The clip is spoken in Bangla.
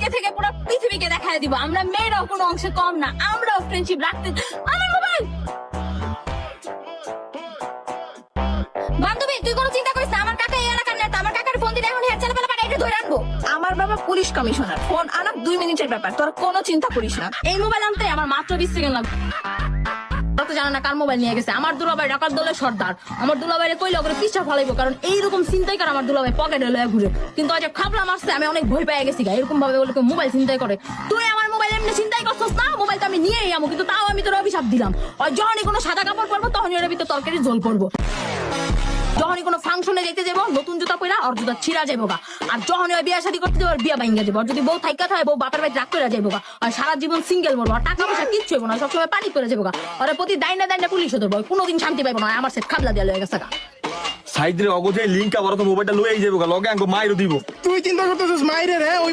আজকে থেকে পুরো পৃথিবীকে দেখায় দিব আমরা মেয়েরাও কোনো অংশে কম না, আমরাও ফ্রেন্ডশিপ রাখতে। আমার মোবাইল বান্ধবী, তুই কোনো চিন্তা করিস না, আমার কাকা এই এলাকার নেতা, আমার কাকার ফোন দিলে এখন হেডসেল বেলা পাঠাই ধরে আনবো। আমার বাবা পুলিশ কমিশনার, ফোন আনা 2 মিনিটের ব্যাপার, তোর কোনো চিন্তা করিস না। এই মোবাইল আনতে আমার মাত্র 20 সেকেন্ড লাগবে। তো জানা না কার মোবাইল নিয়ে গেছে। আমার দুলাভাই ডাকাত দলের সর্দার, আমার দুলাভাইরে কইলে ওকে পিছা ফলাইবো, কারণ এইরকম চিন্তাই করে আমার দুলাভাই পকেটে লয়ে ঘুরে। কিন্তু আজ খাবলা মারছে, আমি অনেক ভয় পেয়ে গেছি। এরকম ভাবে বলে মোবাইল চিন্তাই করে। তুই আমার মোবাইল এমনি চিন্তাই করছিস না, মোবাইল তো আমি নিয়েই যাবো, কিন্তু তাও আমি তোর অভিশাপ দিলাম। আর যখনই কোনো সাদা কাপড় পরবো তখনই ওর ভিতরে তরকারি ঝোল পড়বো। যখনই কোনো ফাংশনে যেতে যাবো নতুন জুতা পরা আর জুতা ছিঁড়া যাবো গা। আর যখনই ওই বিয়া শাদী করতে যাবো বিয়া ভাঙ্গা যাবো। আর যদি বউ থাইকা থাকে বউ বাপের বাড়ি রাগ করে যাবো গা। আর সারা জীবন সিঙ্গেল মরবো, আর টাকা পয়সা কিচ্ছু হইব না, সবসময় পানি করে যাবো গা। আর প্রতি দাইনা দাইনা পুলিশ ধরবো, কোনোদিন শান্তি পাইবো না। আমার সেট খাবলা দেওয়া লয়ে গেছে গা। সাইডে অগজে লিঙ্ক আবার তো মোবাইলটা লইয়াই যাবো লগে আঙ্গো মাইরও দিব। তুই চিন্তা করতেছিস মাইরে রে, ওই